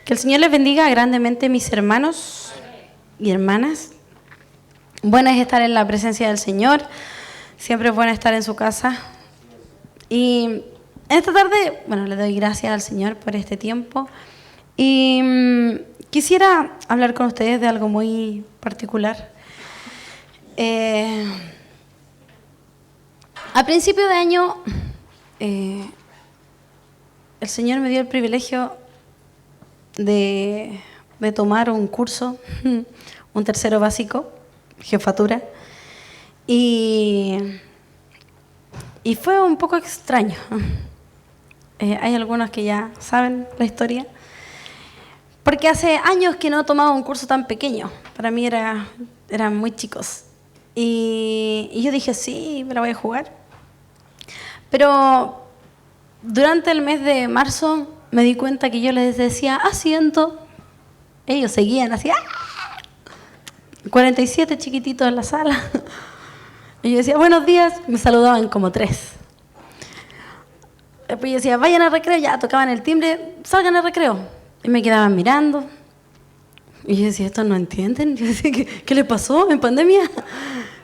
Que el Señor les bendiga grandemente, mis hermanos y hermanas. Bueno es estar en la presencia del Señor, siempre es bueno estar en su casa. Y en esta tarde, le doy gracias al Señor por este tiempo. Y quisiera hablar con ustedes de algo muy particular. A principio de año, el Señor me dio el privilegio de tomar un curso, un tercero básico, jefatura, y fue un poco extraño. Hay algunos que ya saben la historia, porque hace años que no tomaba un curso tan pequeño. Para mí eran muy chicos, y yo dije, sí, me la voy a jugar. Pero durante el mes de marzo me di cuenta que yo les decía asiento, ellos seguían así, 47 chiquititos en la sala, y yo decía buenos días, me saludaban como 3. Después yo decía vayan al recreo, ya tocaban el timbre, salgan al recreo, y me quedaban mirando, y yo decía estos no entienden. Yo decía, ¿qué les pasó en pandemia?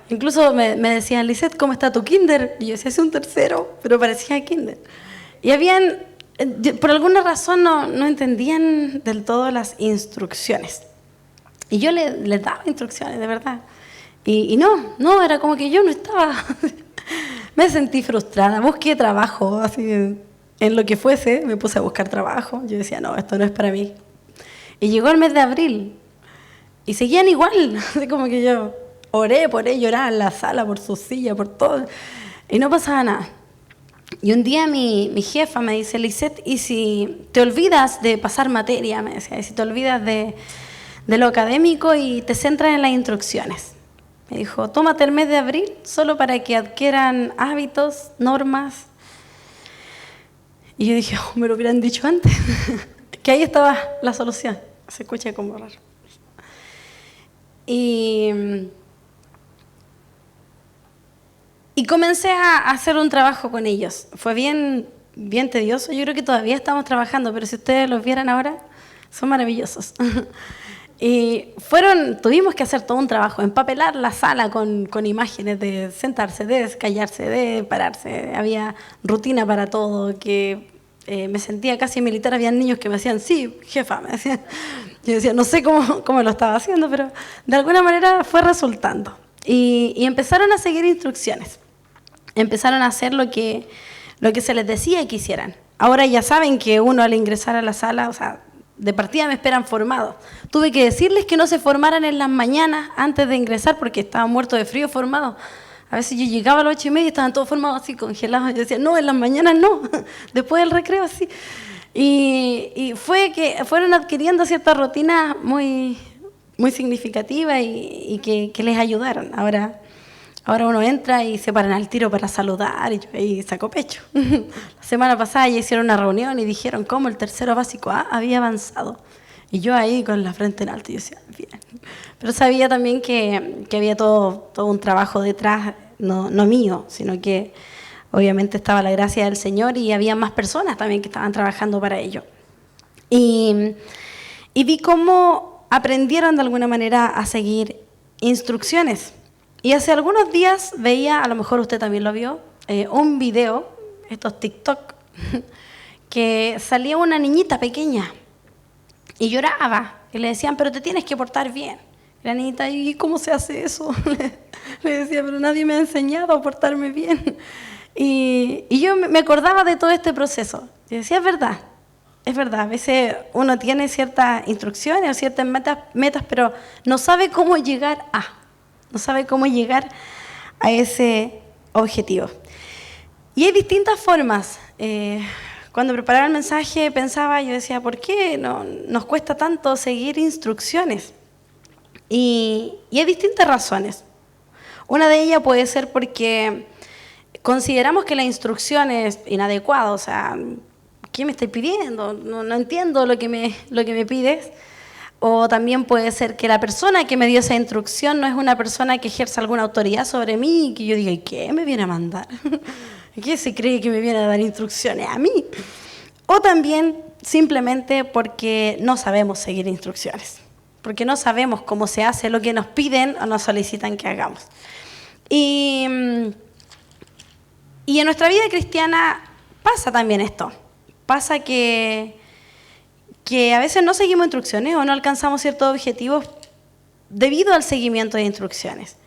Incluso me decían, Lisette, ¿cómo está tu kinder? Y yo decía, es un tercero, pero parecía kinder. Y habían, por alguna razón, no entendían del todo las instrucciones. Y yo les daba instrucciones, de verdad. Y no, era como que yo no estaba. Me sentí frustrada, busqué trabajo, así, en lo que fuese, me puse a buscar trabajo. Yo decía, no, esto no es para mí. Y llegó el mes de abril, y seguían igual, así como que yo oré por ellos, lloraba en la sala, por su silla, por todo, y no pasaba nada. Y un día mi jefa me dice, Lisette, ¿y si te olvidas de pasar materia? Me decía, ¿y si te olvidas de lo académico y te centras en las instrucciones? Me dijo, tómate el mes de abril solo para que adquieran hábitos, normas. Y yo dije, me lo hubieran dicho antes, que ahí estaba la solución. Se escucha como raro. Y comencé a hacer un trabajo con ellos. Fue bien tedioso. Yo creo que todavía estamos trabajando, pero si ustedes los vieran ahora, son maravillosos. Y tuvimos que hacer todo un trabajo, empapelar la sala con imágenes de sentarse, de callarse, de pararse. Había rutina para todo, que me sentía casi militar. Había niños que me decían, sí, jefa, me decían. Yo decía, no sé cómo lo estaba haciendo, pero de alguna manera fue resultando. Y empezaron a seguir instrucciones. Empezaron a hacer lo que se les decía que hicieran. Ahora ya saben que uno al ingresar a la sala, de partida me esperan formados. Tuve que decirles que no se formaran en las mañanas antes de ingresar porque estaban muertos de frío formados. A veces yo llegaba a las 8:30 y estaban todos formados así congelados. Yo decía, no, en las mañanas no, después del recreo sí. Y fue que fueron adquiriendo ciertas rutinas muy significativas y que les ayudaron. Ahora uno entra y se paran al tiro para saludar y yo ahí saco pecho. La semana pasada ya hicieron una reunión y dijeron cómo el tercero básico A había avanzado. Y yo ahí con la frente en alto y yo decía, bien. Pero sabía también que había todo un trabajo detrás, no mío, sino que obviamente estaba la gracia del Señor y había más personas también que estaban trabajando para ello. Y vi cómo aprendieron de alguna manera a seguir instrucciones. Y hace algunos días veía, a lo mejor usted también lo vio, un video, estos TikTok, que salía una niñita pequeña y lloraba. Y le decían, pero te tienes que portar bien. Y la niñita, ¿y cómo se hace eso? Le decía, pero nadie me ha enseñado a portarme bien. Y yo me acordaba de todo este proceso. Y decía, es verdad. A veces uno tiene ciertas instrucciones o ciertas metas, pero no sabe cómo llegar no sabe cómo llegar a ese objetivo. Y hay distintas formas. Cuando preparaba el mensaje pensaba, yo decía, ¿por qué nos cuesta tanto seguir instrucciones? Y hay distintas razones. Una de ellas puede ser porque consideramos que la instrucción es inadecuada, ¿qué me estás pidiendo? No entiendo lo que me pides. O también puede ser que la persona que me dio esa instrucción no es una persona que ejerza alguna autoridad sobre mí y que yo diga, ¿y qué me viene a mandar? ¿Qué se cree que me viene a dar instrucciones a mí? O también simplemente porque no sabemos seguir instrucciones, porque no sabemos cómo se hace lo que nos piden o nos solicitan que hagamos. Y en nuestra vida cristiana pasa también esto. Pasa que a veces no seguimos instrucciones o no alcanzamos ciertos objetivos debido al seguimiento de instrucciones.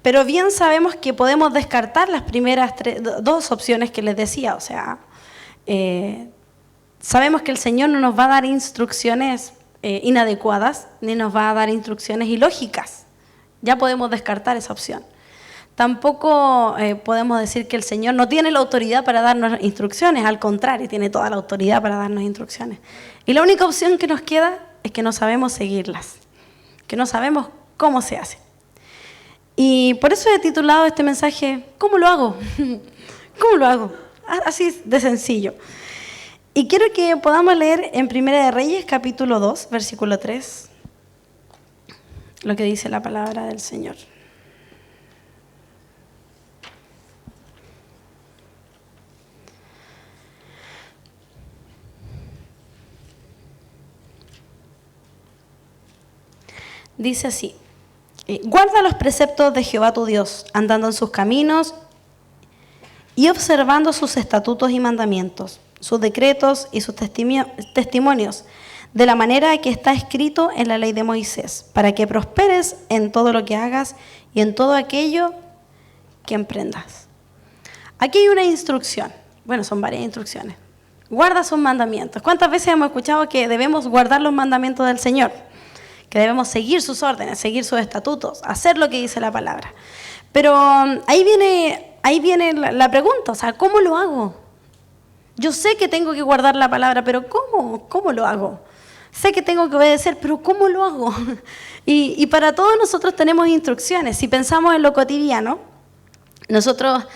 Pero bien sabemos que podemos descartar las primeras dos opciones que les decía. O sea, sabemos que el Señor no nos va a dar instrucciones inadecuadas, ni nos va a dar instrucciones ilógicas. Ya podemos descartar esa opción. Tampoco podemos decir que el Señor no tiene la autoridad para darnos instrucciones, al contrario, tiene toda la autoridad para darnos instrucciones. Y la única opción que nos queda es que no sabemos seguirlas, que no sabemos cómo se hace. Y por eso he titulado este mensaje, ¿cómo lo hago? ¿Cómo lo hago? Así de sencillo. Y quiero que podamos leer en Primera de Reyes, capítulo 2, versículo 3, lo que dice la palabra del Señor. Dice así: guarda los preceptos de Jehová tu Dios, andando en sus caminos y observando sus estatutos y mandamientos, sus decretos y sus testimonios, de la manera que está escrito en la ley de Moisés, para que prosperes en todo lo que hagas y en todo aquello que emprendas. Aquí hay una instrucción, bueno, son varias instrucciones. Guarda sus mandamientos. ¿Cuántas veces hemos escuchado que debemos guardar los mandamientos del Señor? Que debemos seguir sus órdenes, seguir sus estatutos, hacer lo que dice la palabra. Pero ahí viene la pregunta, o sea, ¿cómo lo hago? Yo sé que tengo que guardar la palabra, pero ¿cómo lo hago? Sé que tengo que obedecer, pero ¿cómo lo hago? Y para todos nosotros tenemos instrucciones. Si pensamos en lo cotidiano, nosotros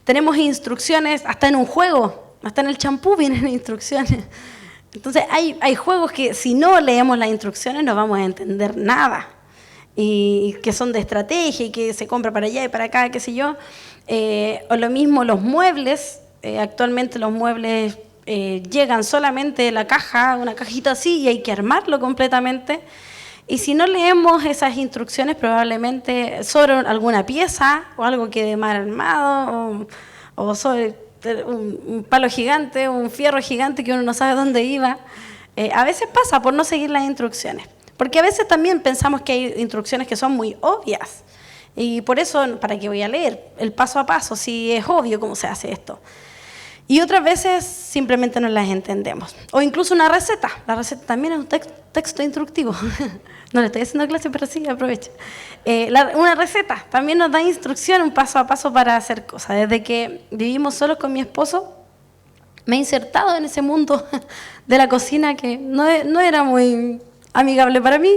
tenemos instrucciones hasta en un juego, hasta en el champú vienen instrucciones. Entonces hay juegos que si no leemos las instrucciones no vamos a entender nada, y que son de estrategia y que se compra para allá y para acá, qué sé yo. O lo mismo los muebles, actualmente los muebles llegan solamente la caja, una cajita así, y hay que armarlo completamente. Y si no leemos esas instrucciones, probablemente sobre alguna pieza o algo quede mal armado, o sobre un palo gigante, un fierro gigante que uno no sabe dónde iba. A veces pasa por no seguir las instrucciones, porque a veces también pensamos que hay instrucciones que son muy obvias, y por eso, ¿para qué voy a leer el paso a paso si es obvio cómo se hace esto? Y otras veces simplemente no las entendemos. O incluso una receta. La receta también es un texto instructivo. No le estoy haciendo clase, pero sí, aprovecho. Una receta también nos da instrucción, un paso a paso para hacer cosas. Desde que vivimos solos con mi esposo, me he insertado en ese mundo de la cocina que no era muy amigable para mí.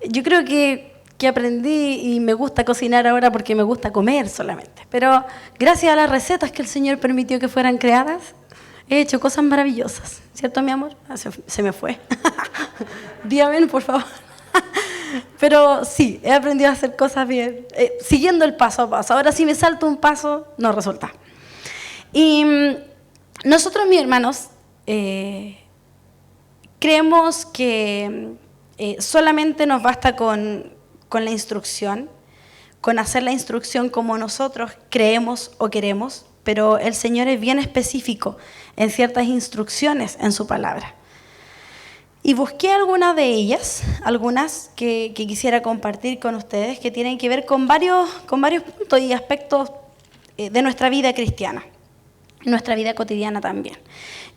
Yo creo que aprendí y me gusta cocinar ahora porque me gusta comer solamente. Pero gracias a las recetas que el Señor permitió que fueran creadas, he hecho cosas maravillosas. ¿Cierto, mi amor? Se me fue. Dígame, por favor. Pero sí, he aprendido a hacer cosas bien, siguiendo el paso a paso. Ahora si me salto un paso, no resulta. Y nosotros, mis hermanos, creemos que solamente nos basta con la instrucción, con hacer la instrucción como nosotros creemos o queremos, pero el Señor es bien específico en ciertas instrucciones en su palabra. Y busqué algunas de ellas, algunas que quisiera compartir con ustedes, que tienen que ver con varios puntos y aspectos de nuestra vida cristiana, nuestra vida cotidiana también.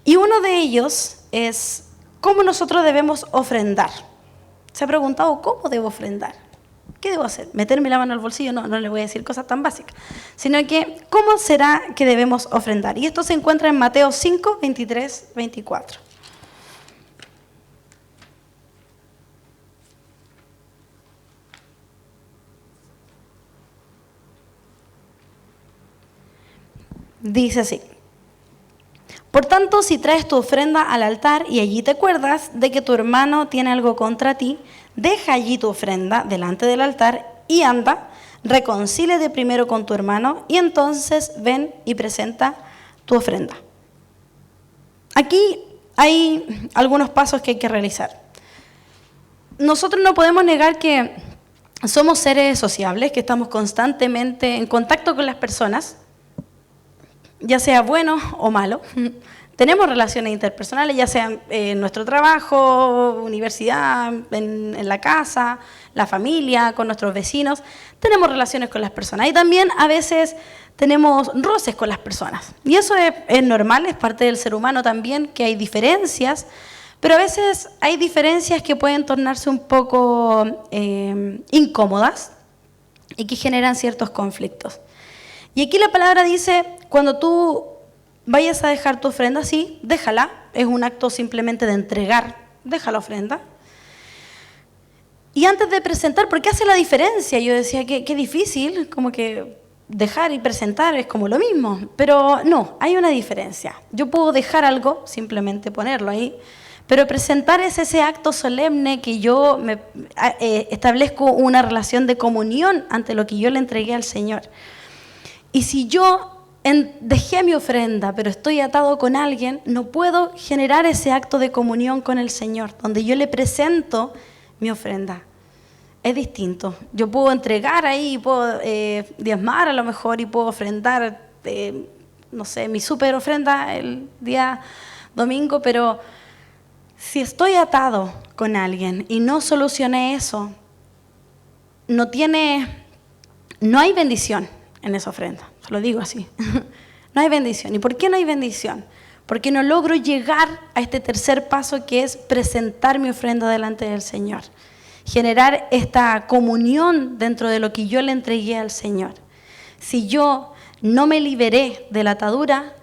Y uno de ellos es cómo nosotros debemos ofrendar. ¿Se ha preguntado cómo debo ofrendar? ¿Qué debo hacer? ¿Meterme la mano al bolsillo? No le voy a decir cosas tan básicas, sino que ¿cómo será que debemos ofrendar? Y esto se encuentra en Mateo 5, 23, 24. Dice así: por tanto, si traes tu ofrenda al altar y allí te acuerdas de que tu hermano tiene algo contra ti, deja allí tu ofrenda delante del altar y anda, reconcíliate primero con tu hermano y entonces ven y presenta tu ofrenda. Aquí hay algunos pasos que hay que realizar. Nosotros no podemos negar que somos seres sociables, que estamos constantemente en contacto con las personas, ya sea bueno o malo. Tenemos relaciones interpersonales, ya sea en nuestro trabajo, universidad, en la casa, la familia, con nuestros vecinos. Tenemos relaciones con las personas y también a veces tenemos roces con las personas. Y eso es normal, es parte del ser humano también, que hay diferencias, pero a veces hay diferencias que pueden tornarse un poco incómodas y que generan ciertos conflictos. Y aquí la palabra dice, cuando tú vayas a dejar tu ofrenda, sí, déjala, es un acto simplemente de entregar, deja la ofrenda. Y antes de presentar, ¿por qué hace la diferencia? Yo decía, qué difícil, como que dejar y presentar es como lo mismo, pero no, hay una diferencia. Yo puedo dejar algo, simplemente ponerlo ahí, pero presentar es ese acto solemne que yo establezco una relación de comunión ante lo que yo le entregué al Señor. Y si yo dejé mi ofrenda, pero estoy atado con alguien, no puedo generar ese acto de comunión con el Señor, donde yo le presento mi ofrenda. Es distinto. Yo puedo entregar ahí, puedo diezmar a lo mejor y puedo ofrendar, no sé, mi súper ofrenda el día domingo, pero si estoy atado con alguien y no solucioné eso, no hay bendición en esa ofrenda. Se lo digo así. No hay bendición. ¿Y por qué no hay bendición? Porque no logro llegar a este tercer paso que es presentar mi ofrenda delante del Señor. Generar esta comunión dentro de lo que yo le entregué al Señor. Si yo no me liberé de la atadura,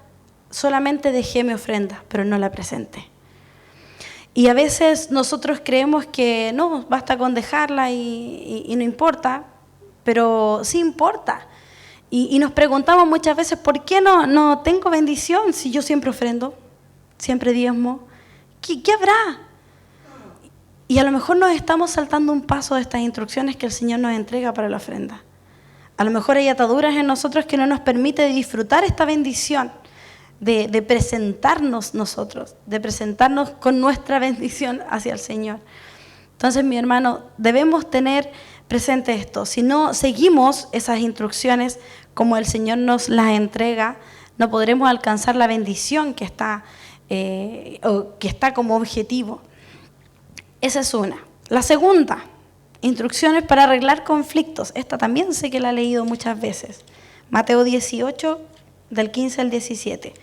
solamente dejé mi ofrenda, pero no la presenté. Y a veces nosotros creemos que no, basta con dejarla y no importa, pero sí importa. Y nos preguntamos muchas veces, ¿por qué no tengo bendición si yo siempre ofrendo, siempre diezmo? ¿Qué habrá? Y a lo mejor nos estamos saltando un paso de estas instrucciones que el Señor nos entrega para la ofrenda. A lo mejor hay ataduras en nosotros que no nos permite disfrutar esta bendición de presentarnos nosotros, de presentarnos con nuestra bendición hacia el Señor. Entonces, mi hermano, debemos tener presente esto. Si no seguimos esas instrucciones como el Señor nos las entrega, no podremos alcanzar la bendición que está como objetivo. Esa es una. La segunda, instrucciones para arreglar conflictos. Esta también sé que la he leído muchas veces. Mateo 18, del 15 al 17.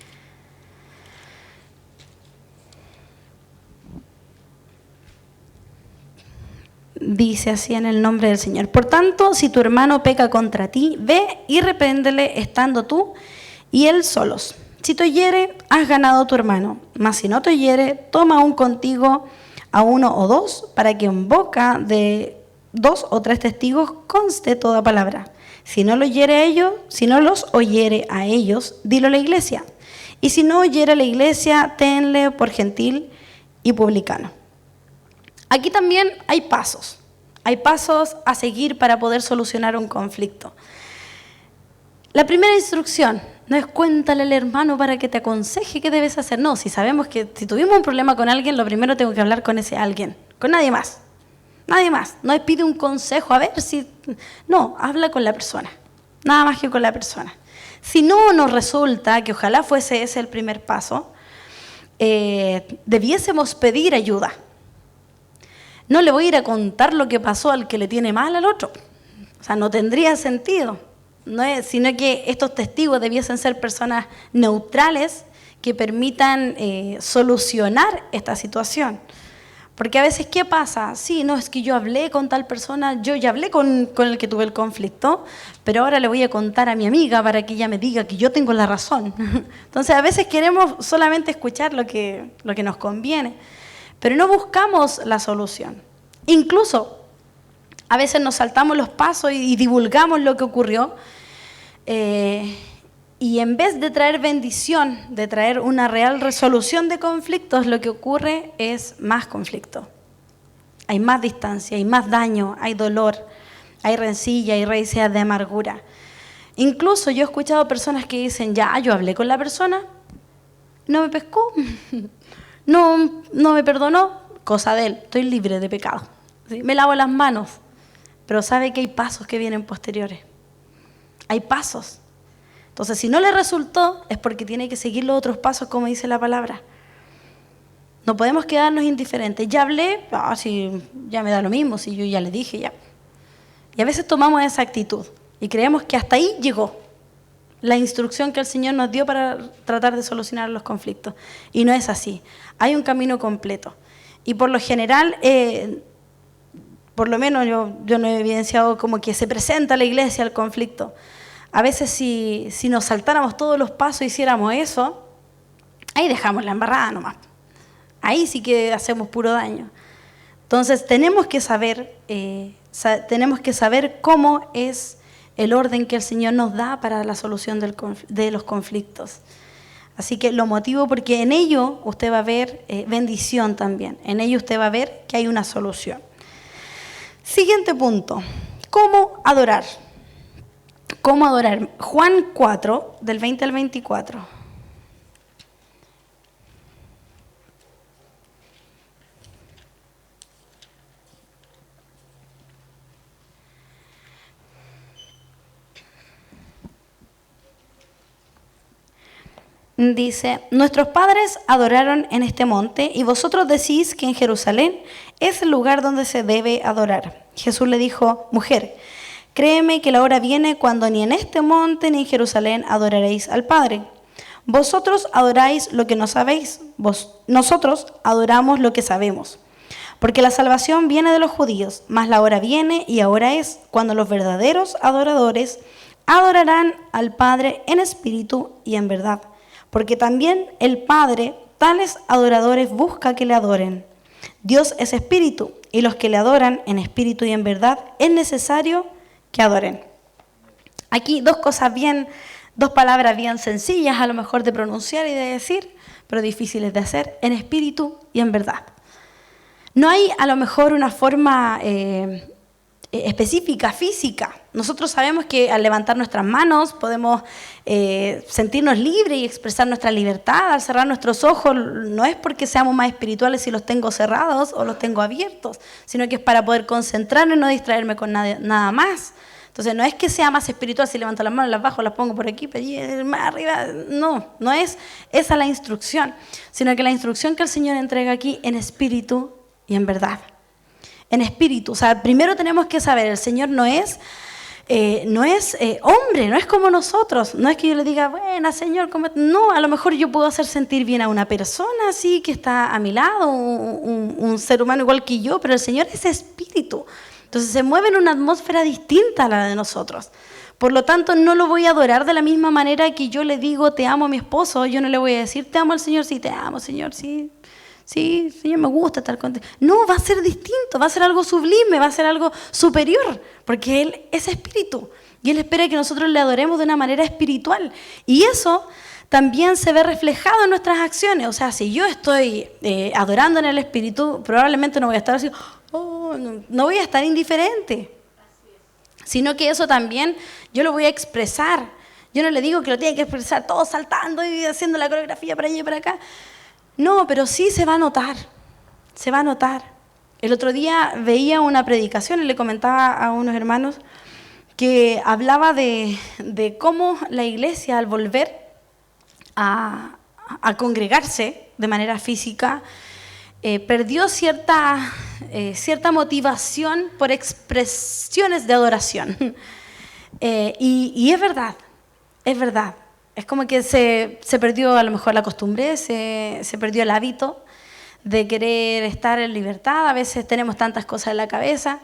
Dice así en el nombre del Señor. Por tanto, si tu hermano peca contra ti, ve y repréndele estando tú y él solos. Si te oyere, has ganado a tu hermano. Mas si no te oyere, toma aún contigo a uno o dos, para que en boca de 2 o 3 testigos conste toda palabra. Si no los oyere a ellos, dilo a la iglesia. Y si no oyere a la iglesia, tenle por gentil y publicano. Aquí también hay pasos a seguir para poder solucionar un conflicto. La primera instrucción no es cuéntale al hermano para que te aconseje qué debes hacer. No, si sabemos que si tuvimos un problema con alguien, lo primero tengo que hablar con ese alguien, con nadie más. Nadie más. No es pide un consejo, a ver si... No, habla con la persona. Nada más que con la persona. Si no nos resulta, que ojalá fuese ese el primer paso, debiésemos pedir ayuda. No le voy a ir a contar lo que pasó al que le tiene mal al otro. O sea, no tendría sentido. No es, sino que estos testigos debiesen ser personas neutrales que permitan solucionar esta situación. Porque a veces, ¿qué pasa? Sí, no, es que yo hablé con tal persona, yo ya hablé con el que tuve el conflicto, pero ahora le voy a contar a mi amiga para que ella me diga que yo tengo la razón. Entonces, a veces queremos solamente escuchar lo que nos conviene, pero no buscamos la solución. Incluso, a veces nos saltamos los pasos y divulgamos lo que ocurrió, y en vez de traer bendición, de traer una real resolución de conflictos, lo que ocurre es más conflicto. Hay más distancia, hay más daño, hay dolor, hay rencilla, hay raíces de amargura. Incluso yo he escuchado personas que dicen, ya, yo hablé con la persona, no me pescó, no me perdonó, cosa de él, estoy libre de pecado. ¿Sí? Me lavo las manos, pero sabe que hay pasos que vienen posteriores. Hay pasos. Entonces, si no le resultó, es porque tiene que seguir los otros pasos, como dice la palabra. No podemos quedarnos indiferentes. Ya hablé, si ya me da lo mismo, si yo ya le dije, ya. Y a veces tomamos esa actitud y creemos que hasta ahí llegó la instrucción que el Señor nos dio para tratar de solucionar los conflictos. Y no es así. Hay un camino completo. Y por lo general, por lo menos yo no he evidenciado como que se presenta a la iglesia el conflicto. A veces si nos saltáramos todos los pasos y hiciéramos eso, ahí dejamos la embarrada nomás. Ahí sí que hacemos puro daño. Entonces tenemos que saber cómo es el orden que el Señor nos da para la solución de los conflictos. Así que lo motivo porque en ello usted va a ver bendición también. En ello usted va a ver que hay una solución. Siguiente punto. ¿Cómo adorar? ¿Cómo adorar? Juan 4, del 20 al 24. Dice, nuestros padres adoraron en este monte y vosotros decís que en Jerusalén es el lugar donde se debe adorar. Jesús le dijo, mujer, créeme que la hora viene cuando ni en este monte ni en Jerusalén adoraréis al Padre. Vosotros adoráis lo que no sabéis, nosotros adoramos lo que sabemos. Porque la salvación viene de los judíos, mas la hora viene y ahora es cuando los verdaderos adoradores adorarán al Padre en espíritu y en verdad. Porque también el Padre, tales adoradores busca que le adoren. Dios es espíritu, y los que le adoran en espíritu y en verdad es necesario que adoren. Aquí dos palabras bien sencillas a lo mejor de pronunciar y de decir, pero difíciles de hacer, en espíritu y en verdad. No hay a lo mejor una forma específica, física. Nosotros sabemos que al levantar nuestras manos podemos sentirnos libres y expresar nuestra libertad. Al cerrar nuestros ojos no es porque seamos más espirituales si los tengo cerrados o los tengo abiertos, sino que es para poder concentrarme y no distraerme con nada más. Entonces no es que sea más espiritual si levanto las manos, las bajo, las pongo por aquí, por allí, más arriba. No es esa la instrucción, sino que la instrucción que el Señor entrega aquí en espíritu y en verdad. En espíritu, o sea, primero tenemos que saber, el Señor no es hombre, no es como nosotros. No es que yo le diga, buena Señor, no, a lo mejor yo puedo hacer sentir bien a una persona así que está a mi lado, un ser humano igual que yo, pero el Señor es espíritu. Entonces se mueve en una atmósfera distinta a la de nosotros. Por lo tanto, no lo voy a adorar de la misma manera que yo le digo, te amo a mi esposo. Yo no le voy a decir, te amo al Señor, sí, te amo, Señor, sí. Sí, Señor, me gusta estar contigo. No, va a ser distinto, va a ser algo sublime, va a ser algo superior, porque Él es espíritu y Él espera que nosotros le adoremos de una manera espiritual. Y eso también se ve reflejado en nuestras acciones. O sea, si yo estoy adorando en el espíritu, probablemente no voy a estar así, no voy a estar indiferente, sino que eso también yo lo voy a expresar. Yo no le digo que lo tiene que expresar todo saltando y haciendo la coreografía para allá y para acá. No, pero sí se va a notar, se va a notar. El otro día veía una predicación y le comentaba a unos hermanos que hablaba de cómo la iglesia al volver a congregarse de manera física perdió cierta motivación por expresiones de adoración. Y es verdad, es verdad. Es como que se perdió a lo mejor la costumbre, se perdió el hábito de querer estar en libertad. A veces tenemos tantas cosas en la cabeza.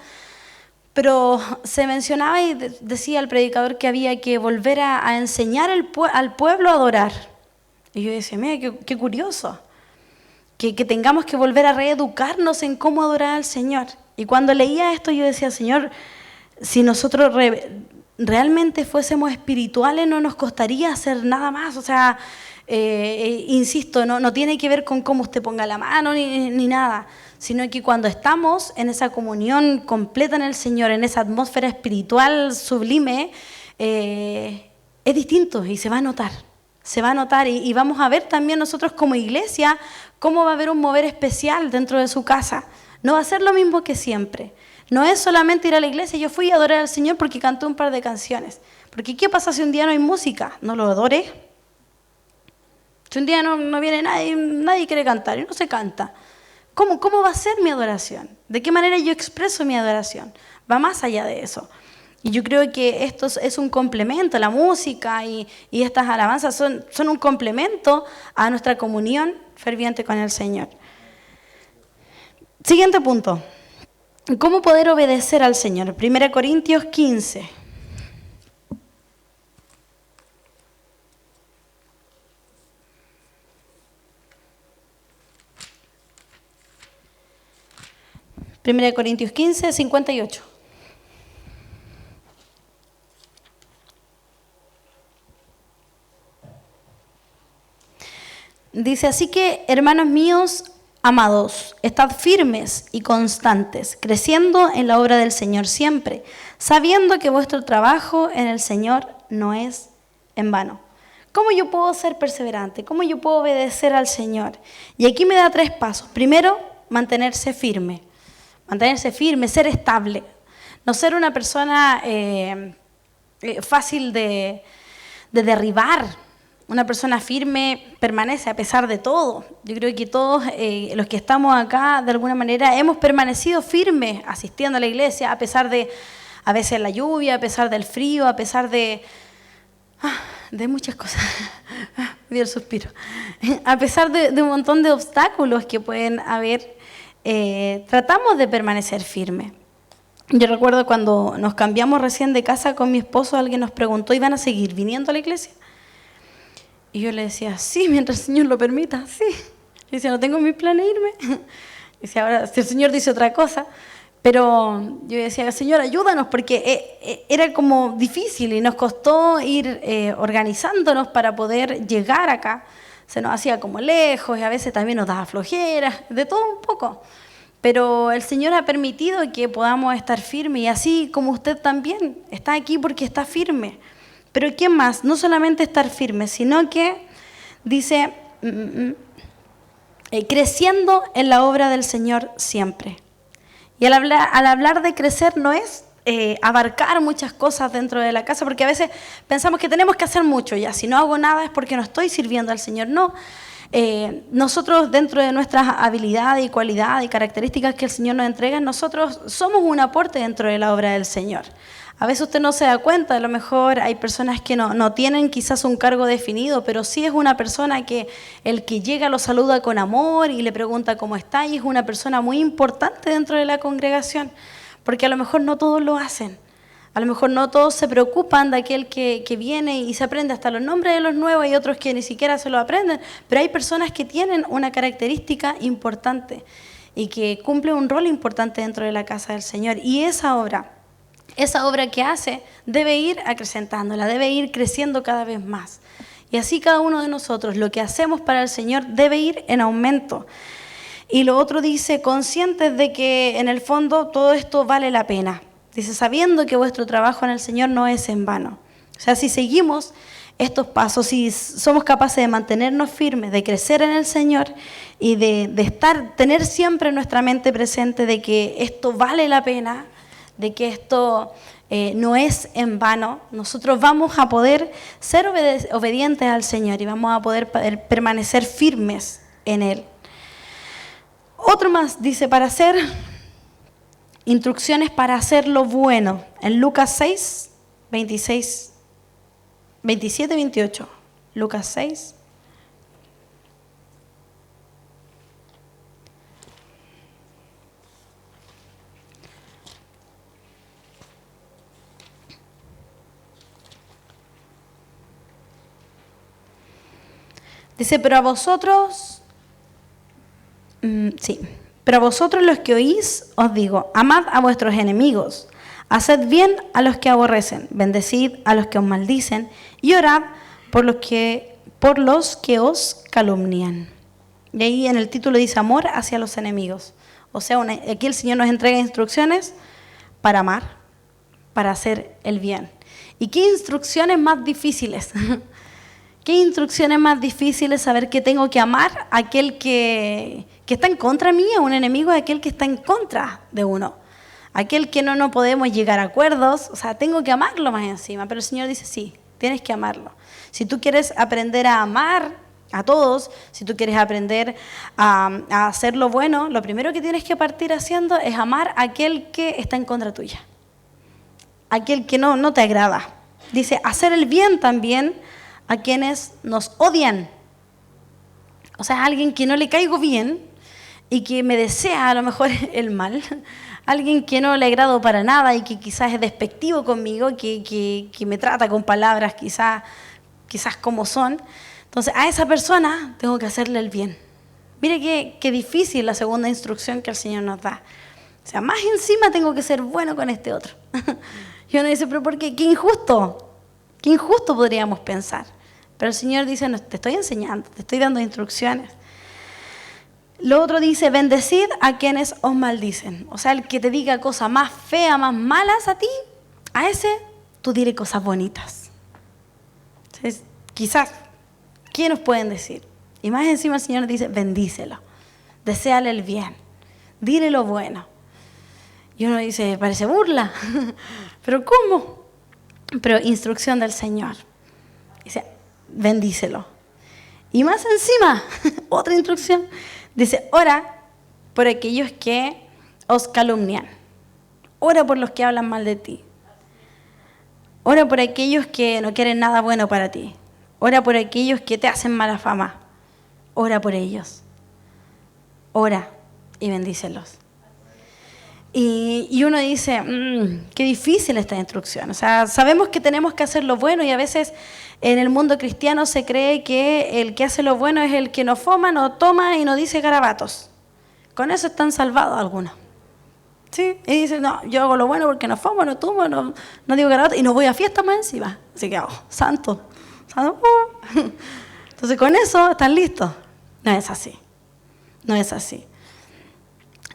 Pero se mencionaba y decía el predicador que había que volver a enseñar al pueblo a adorar. Y yo decía, mira, qué curioso. Que tengamos que volver a reeducarnos en cómo adorar al Señor. Y cuando leía esto yo decía, Señor, si nosotros realmente fuésemos espirituales no nos costaría hacer nada más. O sea, insisto, no tiene que ver con cómo usted ponga la mano ni nada, sino que cuando estamos en esa comunión completa en el Señor, en esa atmósfera espiritual sublime, es distinto y se va a notar. Se va a notar y vamos a ver también nosotros como iglesia cómo va a haber un mover especial dentro de su casa. No va a ser lo mismo que siempre. No es solamente ir a la iglesia. Yo fui a adorar al Señor porque canté un par de canciones. Porque ¿qué pasa si un día no hay música? ¿No lo adoré? Si un día no viene nadie quiere cantar y no se canta. ¿Cómo va a ser mi adoración? ¿De qué manera yo expreso mi adoración? Va más allá de eso. Y yo creo que esto es un complemento, la música y estas alabanzas son un complemento a nuestra comunión ferviente con el Señor. Siguiente punto. ¿Cómo poder obedecer al Señor? 1 Corintios 15. Primera de Corintios 15, 58. Dice, así que, hermanos míos, amados, estad firmes y constantes, creciendo en la obra del Señor siempre, sabiendo que vuestro trabajo en el Señor no es en vano. ¿Cómo yo puedo ser perseverante? ¿Cómo yo puedo obedecer al Señor? Y aquí me da 3 pasos. Primero, mantenerse firme. Mantenerse firme, ser estable. No ser una persona fácil de derribar. Una persona firme permanece a pesar de todo. Yo creo que todos los que estamos acá, de alguna manera, hemos permanecido firmes asistiendo a la iglesia, a pesar de, a veces, la lluvia, a pesar del frío, a pesar de muchas cosas. Me dio el suspiro. A pesar de un montón de obstáculos que pueden haber, tratamos de permanecer firmes. Yo recuerdo cuando nos cambiamos recién de casa con mi esposo, alguien nos preguntó, ¿iban a seguir viniendo a la iglesia? Y yo le decía, sí, mientras el Señor lo permita, sí. Yo decía, no tengo mi plan de irme. Y decía, ahora, si el Señor dice otra cosa. Pero yo decía, Señor, ayúdanos, porque era como difícil y nos costó ir organizándonos para poder llegar acá. Se nos hacía como lejos y a veces también nos daba flojera, de todo un poco. Pero el Señor ha permitido que podamos estar firmes y así como usted también está aquí porque está firme. Pero ¿qué más? No solamente estar firme, sino que dice, creciendo en la obra del Señor siempre. Y al hablar de crecer no es abarcar muchas cosas dentro de la casa, porque a veces pensamos que tenemos que hacer mucho ya. Si no hago nada es porque no estoy sirviendo al Señor. No. Nosotros, dentro de nuestras habilidades y cualidades y características que el Señor nos entrega, nosotros somos un aporte dentro de la obra del Señor. A veces usted no se da cuenta, a lo mejor hay personas que no tienen quizás un cargo definido, pero sí es una persona que el que llega lo saluda con amor y le pregunta cómo está, y es una persona muy importante dentro de la congregación, porque a lo mejor no todos lo hacen. A lo mejor no todos se preocupan de aquel que viene y se aprende hasta los nombres de los nuevos, y otros que ni siquiera se lo aprenden, pero hay personas que tienen una característica importante y que cumplen un rol importante dentro de la casa del Señor, y esa obra que hace debe ir acrecentándola, debe ir creciendo cada vez más. Y así cada uno de nosotros, lo que hacemos para el Señor debe ir en aumento. Y lo otro dice, conscientes de que en el fondo todo esto vale la pena. Dice, sabiendo que vuestro trabajo en el Señor no es en vano. O sea, si seguimos estos pasos, si somos capaces de mantenernos firmes, de crecer en el Señor y de tener siempre en nuestra mente presente de que esto vale la pena, de que esto no es en vano, nosotros vamos a poder ser obedientes al Señor y vamos a poder permanecer firmes en Él. Otro más dice, para hacer instrucciones para hacer lo bueno, en Lucas 6, 26, 27, 28. Lucas 6. Dice, pero a vosotros los que oís, os digo, amad a vuestros enemigos, haced bien a los que aborrecen, bendecid a los que os maldicen, y orad por los que os calumnian. Y ahí en el título dice amor hacia los enemigos. O sea, aquí el Señor nos entrega instrucciones para amar, para hacer el bien. ¿Y qué instrucciones más difíciles? ¿Qué instrucciones más difíciles saber que tengo que amar a aquel que está en contra mía? Un enemigo es aquel que está en contra de uno. Aquel que no podemos llegar a acuerdos, o sea, tengo que amarlo más encima. Pero el Señor dice, sí, tienes que amarlo. Si tú quieres aprender a amar a todos, si tú quieres aprender a hacer lo bueno, lo primero que tienes que partir haciendo es amar a aquel que está en contra tuya. Aquel que no te agrada. Dice, hacer el bien también a quienes nos odian. O sea, alguien que no le caigo bien y que me desea a lo mejor el mal. Alguien que no le agrado para nada y que quizás es despectivo conmigo, que me trata con palabras quizás como son. Entonces, a esa persona tengo que hacerle el bien. Mire qué difícil la segunda instrucción que el Señor nos da. O sea, más encima tengo que ser bueno con este otro. Y uno dice, pero ¿por qué? ¡Qué injusto! ¡Qué injusto podríamos pensar! Pero el Señor dice, no, te estoy enseñando, te estoy dando instrucciones. Lo otro dice, bendecid a quienes os maldicen. O sea, el que te diga cosas más feas, más malas a ti, a ese tú dile cosas bonitas. Entonces, quizás, ¿qué nos pueden decir? Y más encima el Señor dice, bendícelo, deséale el bien, dile lo bueno. Y uno dice, parece burla, pero ¿cómo? Pero instrucción del Señor. Dice, bendícelo. Y más encima, otra instrucción, dice, ora por aquellos que os calumnian. Ora por los que hablan mal de ti. Ora por aquellos que no quieren nada bueno para ti. Ora por aquellos que te hacen mala fama. Ora por ellos. Ora y bendícelos. Y uno dice, qué difícil esta instrucción. O sea, sabemos que tenemos que hacer lo bueno y a veces en el mundo cristiano se cree que el que hace lo bueno es el que no fuma, no toma y no dice garabatos. Con eso están salvados algunos. ¿Sí? Y dicen, no, yo hago lo bueno porque no fumo, no tomo, no digo garabatos y no voy a fiestas más encima. Así que, santo. Entonces con eso están listos. No es así. No es así.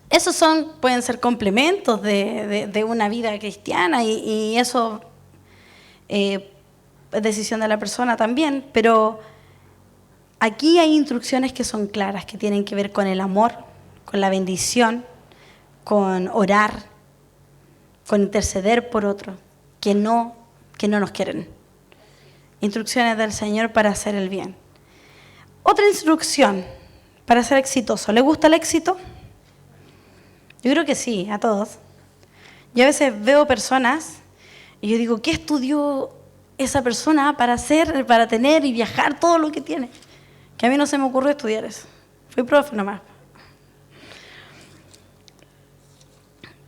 Esos pueden ser complementos de una vida cristiana y eso es decisión de la persona también, pero aquí hay instrucciones que son claras, que tienen que ver con el amor, con la bendición, con orar, con interceder por otros que no nos quieren. Instrucciones del Señor para hacer el bien. Otra instrucción para ser exitoso. ¿Le gusta el éxito? Yo creo que sí, a todos. Yo a veces veo personas y yo digo, ¿qué estudió esa persona para tener y viajar todo lo que tiene? Que a mí no se me ocurrió estudiar eso. Fui profe nomás.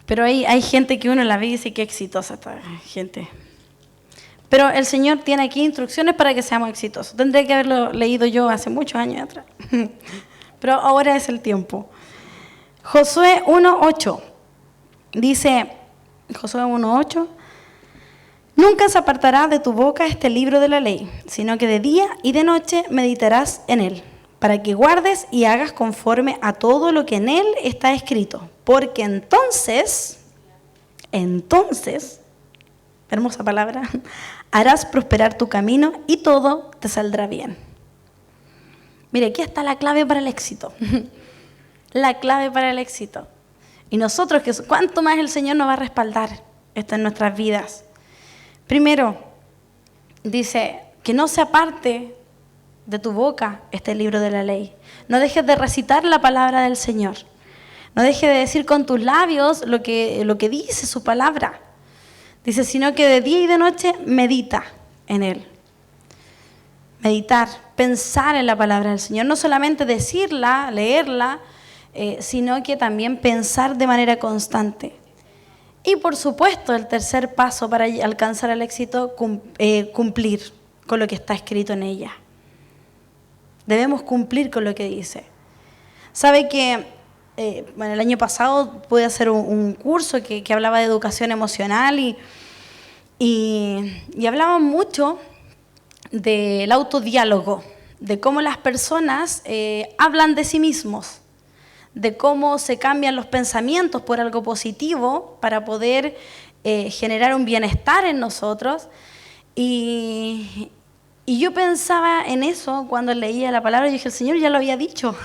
Pero hay gente que uno la ve y dice, qué exitosa esta gente. Pero el Señor tiene aquí instrucciones para que seamos exitosos. Tendré que haberlo leído yo hace muchos años atrás. Pero ahora es el tiempo. Josué 1:8 dice, Josué 1:8, nunca se apartará de tu boca este libro de la ley, sino que de día y de noche meditarás en él, para que guardes y hagas conforme a todo lo que en él está escrito, porque entonces, hermosa palabra, harás prosperar tu camino y todo te saldrá bien. Mire, aquí está la clave para el éxito. La clave para el éxito. Y nosotros, ¿cuánto más el Señor nos va a respaldar esto en nuestras vidas? Primero, dice, que no se aparte de tu boca este libro de la ley. No dejes de recitar la palabra del Señor. No dejes de decir con tus labios lo que dice su palabra. Dice, sino que de día y de noche medita en él. Meditar, pensar en la palabra del Señor. No solamente decirla, leerla, sino que también pensar de manera constante. Y por supuesto, el tercer paso para alcanzar el éxito, cumplir con lo que está escrito en ella. Debemos cumplir con lo que dice. Sabe que el año pasado pude hacer un curso que hablaba de educación emocional y hablaba mucho del autodiálogo, de cómo las personas hablan de sí mismos, de cómo se cambian los pensamientos por algo positivo para poder generar un bienestar en nosotros y Y yo pensaba en eso cuando leía la palabra y dije, el Señor ya lo había dicho,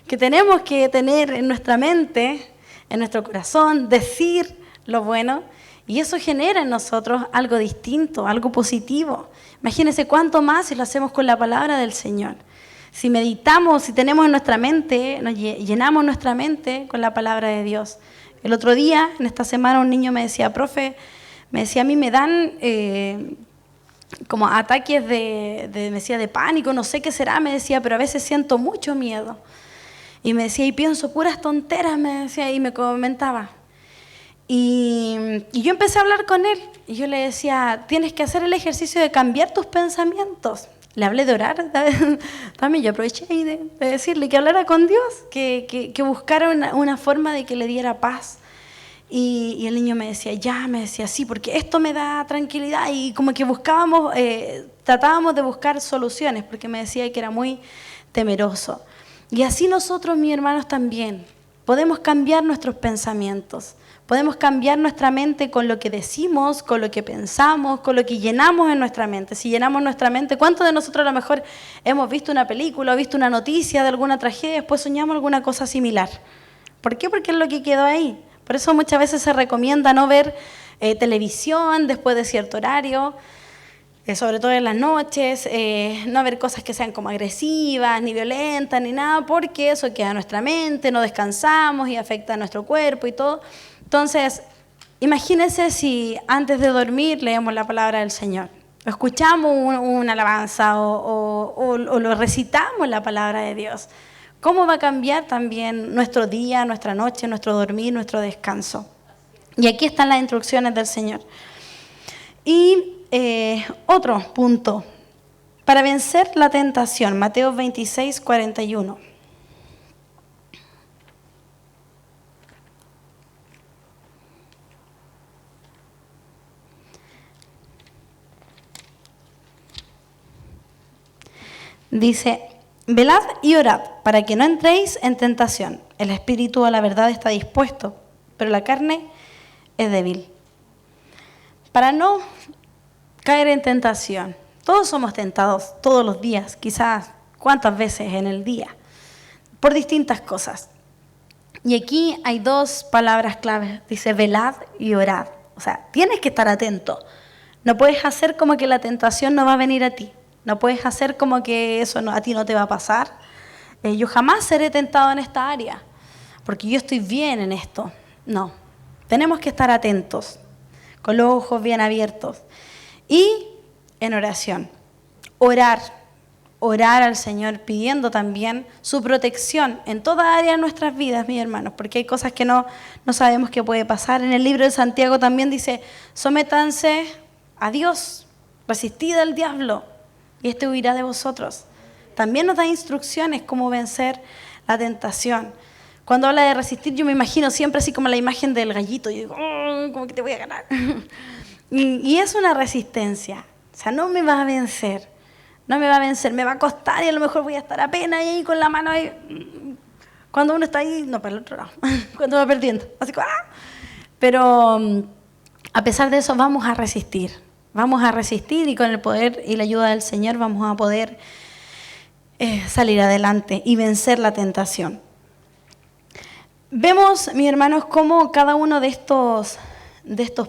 que tenemos que tener en nuestra mente, en nuestro corazón, decir lo bueno, y eso genera en nosotros algo distinto, algo positivo. Imagínense cuánto más si lo hacemos con la palabra del Señor. Si meditamos, si tenemos en nuestra mente, llenamos nuestra mente con la palabra de Dios. El otro día, en esta semana, un niño me decía, profe, me decía, a mí me dan como ataques me decía, de pánico, no sé qué será, me decía, pero a veces siento mucho miedo. Y me decía, y pienso puras tonteras, me decía, y me comentaba. Y yo empecé a hablar con él, y yo le decía, tienes que hacer el ejercicio de cambiar tus pensamientos. Le hablé de orar, también yo aproveché de decirle que hablara con Dios, que buscara una forma de que le diera paz. Y el niño me decía, sí, porque esto me da tranquilidad, y como que tratábamos de buscar soluciones, porque me decía que era muy temeroso. Y así nosotros, mis hermanos, también podemos cambiar nuestros pensamientos, podemos cambiar nuestra mente con lo que decimos, con lo que pensamos, con lo que llenamos en nuestra mente. Si llenamos nuestra mente, ¿cuántos de nosotros a lo mejor hemos visto una película o visto una noticia de alguna tragedia y después soñamos alguna cosa similar? ¿Por qué? Porque es lo que quedó ahí. Por eso muchas veces se recomienda no ver televisión después de cierto horario, sobre todo en las noches, no ver cosas que sean como agresivas, ni violentas, ni nada, porque eso queda en nuestra mente, no descansamos y afecta a nuestro cuerpo y todo. Entonces, imagínense si antes de dormir leemos la palabra del Señor, o escuchamos una alabanza o lo recitamos la palabra de Dios. ¿Cómo va a cambiar también nuestro día, nuestra noche, nuestro dormir, nuestro descanso? Y aquí están las instrucciones del Señor. Y otro punto, para vencer la tentación, Mateo 26, 41. Dice, velad y orad para que no entréis en tentación. El espíritu a la verdad está dispuesto, pero la carne es débil. Para no caer en tentación. Todos somos tentados todos los días, quizás cuántas veces en el día, por distintas cosas. Y aquí hay dos palabras claves, dice velad y orad. O sea, tienes que estar atento. No puedes hacer como que la tentación no va a venir a ti. No puedes hacer como que eso a ti no te va a pasar. Yo jamás seré tentado en esta área, porque yo estoy bien en esto. No, tenemos que estar atentos, con los ojos bien abiertos. Y en oración, orar al Señor pidiendo también su protección en toda área de nuestras vidas, mis hermanos, porque hay cosas que no sabemos qué puede pasar. En el libro de Santiago también dice, sométanse a Dios, resistid al diablo y este huirá de vosotros. También nos da instrucciones cómo vencer la tentación. Cuando habla de resistir, yo me imagino siempre así como la imagen del gallito, y digo, como que te voy a ganar. Y es una resistencia, o sea, no me va a vencer, me va a costar y a lo mejor voy a estar apenas ahí con la mano ahí, cuando uno está ahí, no, para el otro lado, cuando va perdiendo, así como, ¡ah! Pero a pesar de eso vamos a resistir y con el poder y la ayuda del Señor vamos a poder salir adelante y vencer la tentación. Vemos, mis hermanos, cómo cada uno de estos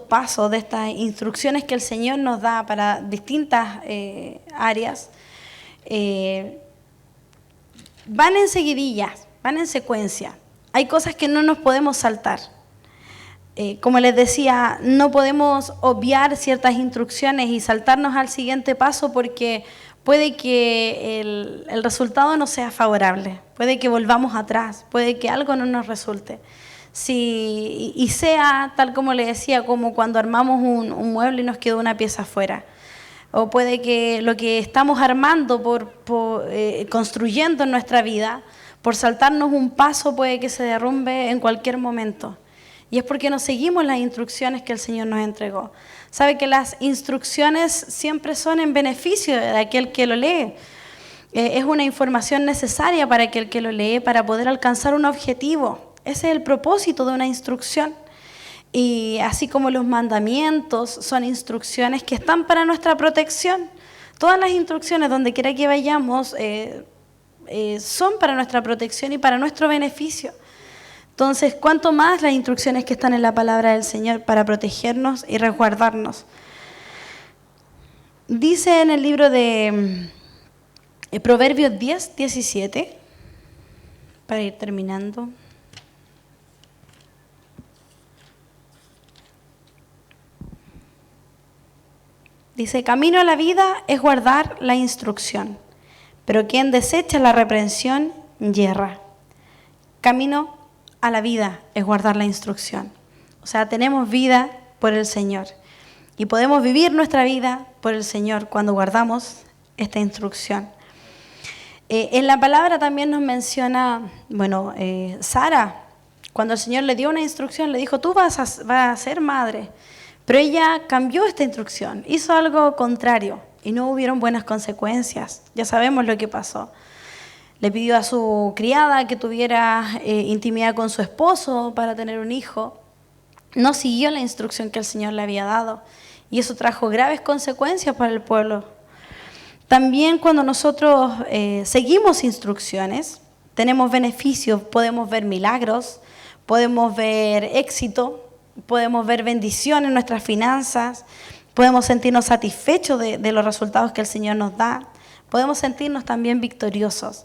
pasos, de estas instrucciones que el Señor nos da para distintas áreas, van en seguidillas, van en secuencia. Hay cosas que no nos podemos saltar. Como les decía, no podemos obviar ciertas instrucciones y saltarnos al siguiente paso porque puede que el resultado no sea favorable, puede que volvamos atrás, puede que algo no nos resulte. Y sea tal como le decía, como cuando armamos un mueble y nos quedó una pieza afuera. O puede que lo que estamos armando, construyendo en nuestra vida, por saltarnos un paso puede que se derrumbe en cualquier momento. Y es porque no seguimos las instrucciones que el Señor nos entregó. Sabe que las instrucciones siempre son en beneficio de aquel que lo lee. Es una información necesaria para aquel que lo lee para poder alcanzar un objetivo. Ese es el propósito de una instrucción. Y así como los mandamientos son instrucciones que están para nuestra protección. Todas las instrucciones, donde quiera que vayamos, son para nuestra protección y para nuestro beneficio. Entonces, ¿cuánto más las instrucciones que están en la palabra del Señor para protegernos y resguardarnos? Dice en el libro de Proverbios 10:17, para ir terminando. Dice, camino a la vida es guardar la instrucción, pero quien desecha la reprensión yerra. Camino a la vida es guardar la instrucción. O sea, tenemos vida por el Señor y podemos vivir nuestra vida por el Señor cuando guardamos esta instrucción. En la palabra también nos menciona, Sara, cuando el Señor le dio una instrucción, le dijo, tú vas a ser madre. Pero ella cambió esta instrucción, hizo algo contrario y no hubieron buenas consecuencias. Ya sabemos lo que pasó. Le pidió a su criada que tuviera intimidad con su esposo para tener un hijo. No siguió la instrucción que el Señor le había dado y eso trajo graves consecuencias para el pueblo. También cuando nosotros seguimos instrucciones, tenemos beneficios, podemos ver milagros, podemos ver éxito, podemos ver bendición en nuestras finanzas, podemos sentirnos satisfechos de los resultados que el Señor nos da, podemos sentirnos también victoriosos.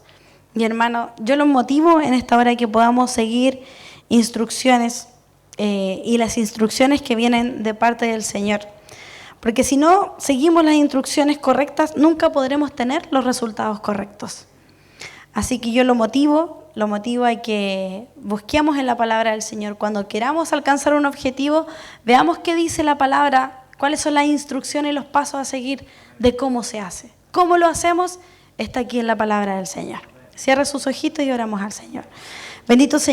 Y hermano, yo los motivo en esta hora que podamos seguir instrucciones y las instrucciones que vienen de parte del Señor. Porque si no seguimos las instrucciones correctas, nunca podremos tener los resultados correctos. Así que yo lo motivo a que busquemos en la palabra del Señor. Cuando queramos alcanzar un objetivo, veamos qué dice la palabra, cuáles son las instrucciones y los pasos a seguir de cómo se hace. ¿Cómo lo hacemos? Está aquí en la palabra del Señor. Cierra sus ojitos y oramos al Señor. Bendito Señor.